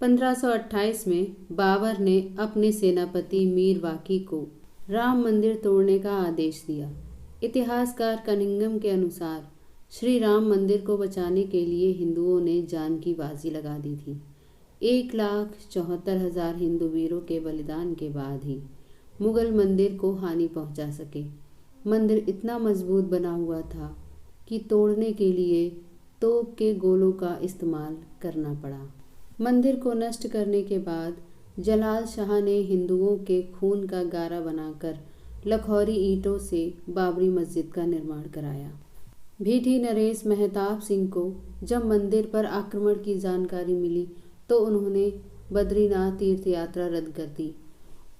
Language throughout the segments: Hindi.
1528 में बाबर ने अपने सेनापति मीर वाकी को राम मंदिर तोड़ने का आदेश दिया। इतिहासकार कनिंघम के अनुसार श्री राम मंदिर को बचाने के लिए हिंदुओं ने जान की बाजी लगा दी थी। 1,74,000 हिंदू वीरों के बलिदान के बाद ही मुगल मंदिर को हानि पहुंचा सके। मंदिर इतना मजबूत बना हुआ था कि तोड़ने के लिए तोप के गोलों का इस्तेमाल करना पड़ा। मंदिर को नष्ट करने के बाद जलाल शाह ने हिंदुओं के खून का गारा बनाकर लखौरी ईंटों से बाबरी मस्जिद का निर्माण कराया। भीटी नरेश मेहताब सिंह को जब मंदिर पर आक्रमण की जानकारी मिली तो उन्होंने बद्रीनाथ तीर्थ यात्रा रद्द कर दी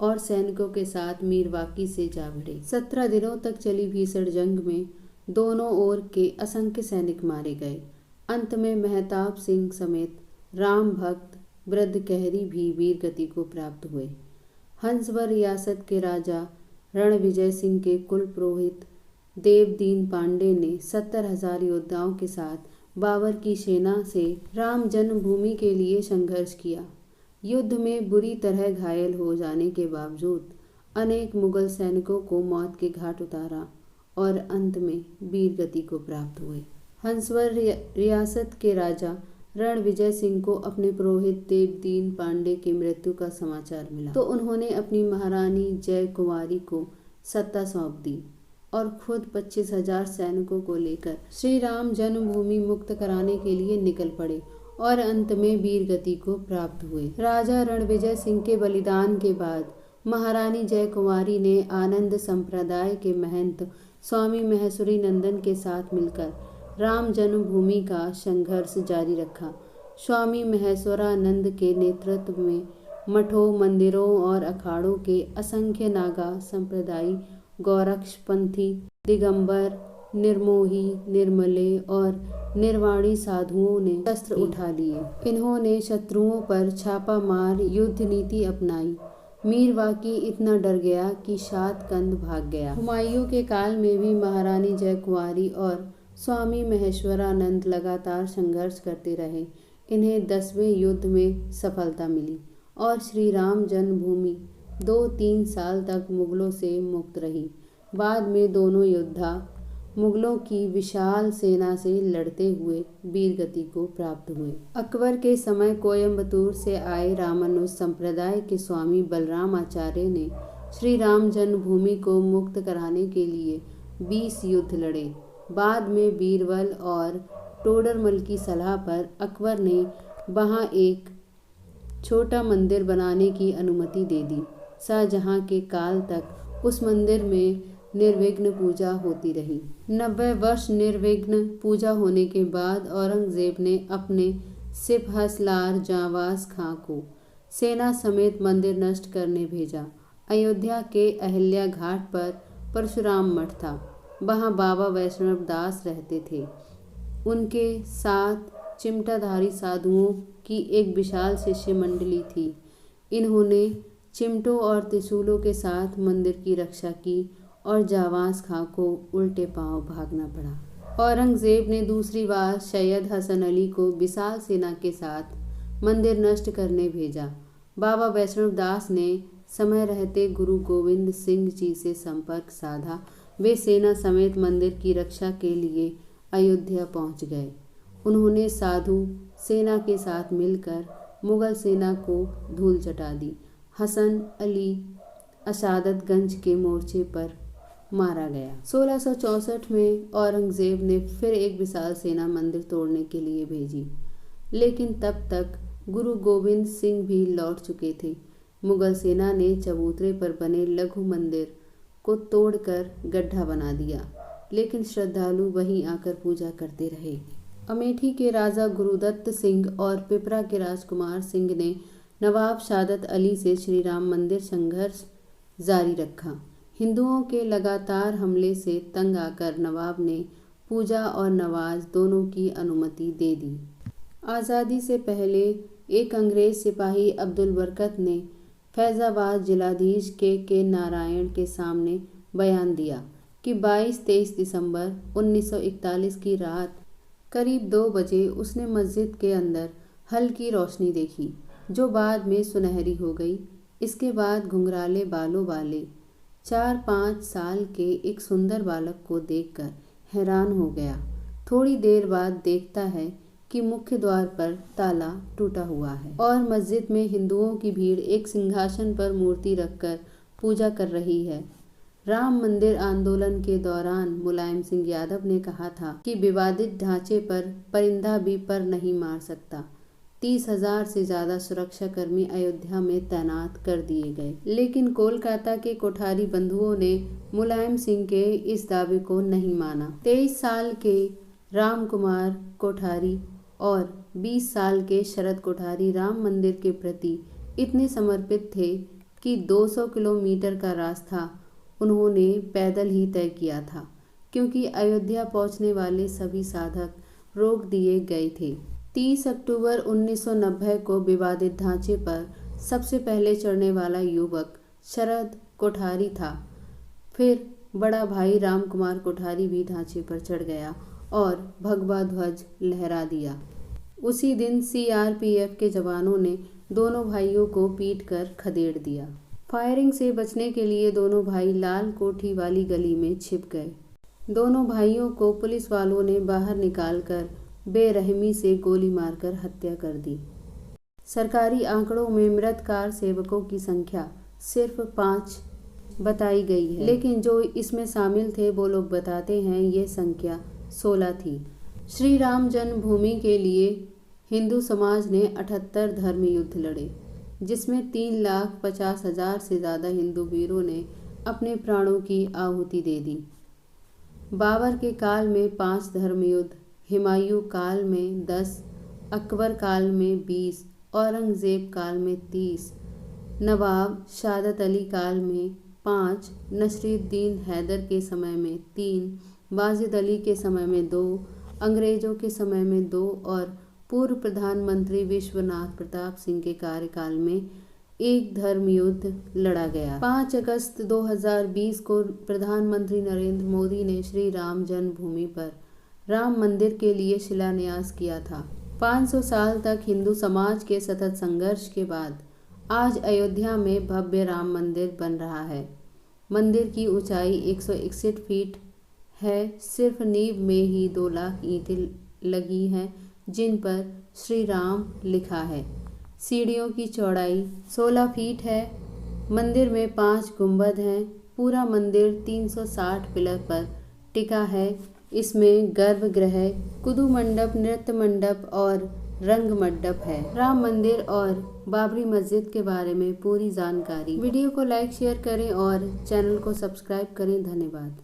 और सैनिकों के साथ मीर वाकी से जा भिड़े। 17 दिनों तक चली भीषण जंग में दोनों ओर के असंख्य सैनिक मारे गए। अंत में मेहताब सिंह समेत राम भक्त ब्रद्धकहरी भी वीर गति को प्राप्त हुए। हंसवर रियासत के राजा रणविजय सिंह के कुल पुरोहित देवदीन पांडे ने 70,000 योद्धाओं के साथ बाबर की सेना से राम जन्मभूमि के लिए संघर्ष किया। युद्ध में बुरी तरह घायल हो जाने के बावजूद अनेक मुगल सैनिकों को मौत के घाट उतारा और अंत में वीर गति को प्राप्त हुए। हंसवर रियासत के राजा रणविजय सिंह को अपने पुरोहित देवदीन पांडे की मृत्यु का समाचार मिला तो उन्होंने अपनी महारानी जय कुंवारी को सत्ता सौंप दी और खुद 25,000 सैनिकों को लेकर श्री राम जन्मभूमि मुक्त कराने के लिए निकल पड़े और अंत में वीर गति को प्राप्त हुए। राजा रणविजय सिंह के बलिदान के बाद महारानी जय कुंवारी ने आनंद संप्रदाय के महंत स्वामी महेश्वरी नंदन के साथ मिलकर राम जन्मभूमि का संघर्ष जारी रखा। स्वामी महेश्वरानंद के नेतृत्व में मठों, मंदिरों और अखाड़ों के असंख्य नागा संप्रदायी, गौरक्षपंथी, दिगंबर, निर्मोही, निर्मले और निर्वाणी साधुओं ने शस्त्र उठा लिए। इन्होंने शत्रुओं पर छापा मार युद्ध नीति अपनाई। मीर वाकी इतना डर गया कि शातकंद भाग गया। हुमायूं के काल में भी महारानी जय कुंवारी और स्वामी महेश्वरानंद लगातार संघर्ष करते रहे। इन्हें 10वें युद्ध में सफलता मिली और श्री राम जन्मभूमि 2-3 साल तक मुगलों से मुक्त रही। बाद में दोनों योद्धा मुगलों की विशाल सेना से लड़ते हुए वीर गति को प्राप्त हुए। अकबर के समय कोयम्बतूर से आए रामानुज संप्रदाय के स्वामी बलराम आचार्य ने श्री राम जन्मभूमि को मुक्त कराने के लिए 20 युद्ध लड़े। बाद में बीरबल और टोडरमल की सलाह पर अकबर ने वहां एक छोटा मंदिर बनाने की अनुमति दे दी। शाहजहां के काल तक उस मंदिर में निर्विघ्न पूजा होती रही। 90 वर्ष निर्विघ्न पूजा होने के बाद औरंगजेब ने अपने सिपहसलार जांबाज खां को सेना समेत मंदिर नष्ट करने भेजा। अयोध्या के अहिल्या घाट पर परशुराम मठ था। वहाँ बाबा वैष्णव दास रहते थे। उनके साथ चिमटाधारी साधुओं की एक विशाल शिष्य मंडली थी। इन्होंने चिमटों और त्रिशूलों के साथ मंदिर की रक्षा की और जाबाज खां को उल्टे पांव भागना पड़ा। औरंगजेब ने दूसरी बार सैयद हसन अली को विशाल सेना के साथ मंदिर नष्ट करने भेजा। बाबा वैष्णव दास ने समय रहते गुरु गोविंद सिंह जी से संपर्क साधा। वे सेना समेत मंदिर की रक्षा के लिए अयोध्या पहुंच गए। उन्होंने साधु सेना के साथ मिलकर मुगल सेना को धूल चटा दी। हसन अली असादतगंज के मोर्चे पर मारा गया। 1664 में औरंगजेब ने फिर एक विशाल सेना मंदिर तोड़ने के लिए भेजी, लेकिन तब तक गुरु गोविंद सिंह भी लौट चुके थे। मुगल सेना ने चबूतरे पर बने लघु मंदिर को तोड़कर गड्ढा बना दिया, लेकिन श्रद्धालु वहीं आकर पूजा करते रहे। अमेठी के राजा गुरुदत्त सिंह और पिपरा के राजकुमार सिंह ने नवाब सादत अली से श्री राम मंदिर संघर्ष जारी रखा। हिंदुओं के लगातार हमले से तंग आकर नवाब ने पूजा और नमाज दोनों की अनुमति दे दी। आज़ादी से पहले एक अंग्रेज सिपाही अब्दुल बरकत ने फैज़ाबाद जिलाधीश के नारायण के सामने बयान दिया कि 22-23 दिसंबर 1941 की रात करीब 2 बजे उसने मस्जिद के अंदर हल्की रोशनी देखी। जो बाद में सुनहरी हो गई। इसके बाद घुंघराले बालों वाले 4-5 साल के एक सुंदर बालक को देखकर हैरान हो गया। थोड़ी देर बाद देखता है कि मुख्य द्वार पर ताला टूटा हुआ है और मस्जिद में हिंदुओं की भीड़ एक सिंहासन पर मूर्ति रखकर पूजा कर रही है। राम मंदिर आंदोलन के दौरान मुलायम सिंह यादव ने कहा था कि विवादित ढांचे पर परिंदा भी पर नहीं मार सकता। 30,000 से ज्यादा सुरक्षाकर्मी अयोध्या में तैनात कर दिए गए, लेकिन कोलकाता के कोठारी बंधुओं ने मुलायम सिंह के इस दावे को नहीं माना। 23 साल के राम कुमार कोठारी और 20 साल के शरद कोठारी राम मंदिर के प्रति इतने समर्पित थे कि 200 किलोमीटर का रास्ता उन्होंने पैदल ही तय किया था, क्योंकि अयोध्या पहुंचने वाले सभी साधक रोक दिए गए थे। 30 अक्टूबर 1990 को विवादित ढांचे पर सबसे पहले चढ़ने वाला युवक शरद कोठारी था। फिर बड़ा भाई राम कुमार कोठारी भी ढांचे पर चढ़ गया और भगवा ध्वज लहरा दिया। उसी दिन CRPF के जवानों ने दोनों भाइयों को पीटकर खदेड़ दिया। फायरिंग से बचने के लिए दोनों भाई लाल कोठी वाली गली में छिप गए। दोनों भाइयों को पुलिस वालों ने बाहर निकालकर बेरहमी से गोली मारकर हत्या कर दी। सरकारी आंकड़ों में मृत कार सेवकों की संख्या सिर्फ 5 बताई गई है, लेकिन जो इसमें शामिल थे वो लोग बताते हैं ये संख्या 16 थी। श्री राम जन्मभूमि के लिए हिंदू समाज ने 78 धर्म युद्ध लड़े, जिसमें 3,50,000 से ज़्यादा हिंदू वीरों ने अपने प्राणों की आहुति दे दी। बाबर के काल में 5 धर्म युद्ध, हुमायूं काल में 10, अकबर काल में 20, औरंगजेब काल में 30, नवाब शादत अली काल में 5, नसीरुद्दीन हैदर के समय में 3, वाजिद अली के समय में 2, अंग्रेजों के समय में 2 और पूर्व प्रधानमंत्री विश्वनाथ प्रताप सिंह के कार्यकाल में 1 धर्म युद्ध लड़ा गया। 5 अगस्त 2020 को प्रधानमंत्री नरेंद्र मोदी ने श्री राम जन्मभूमि पर राम मंदिर के लिए शिलान्यास किया था। 500 साल तक हिंदू समाज के सतत संघर्ष के बाद आज अयोध्या में भव्य राम मंदिर बन रहा है। मंदिर की ऊंचाई 161 फीट है। सिर्फ नींव में ही 2 लाख ईंटें लगी हैं जिन पर श्री राम लिखा है। सीढ़ियों की चौड़ाई 16 फीट है। मंदिर में 5 गुंबद हैं। पूरा मंदिर 360 पिलर पर टिका है। इसमें गर्भगृह, कुदू मंडप, नृत्य मंडप और रंग मंडप है। राम मंदिर और बाबरी मस्जिद के बारे में पूरी जानकारी वीडियो को लाइक शेयर करें और चैनल को सब्सक्राइब करें। धन्यवाद।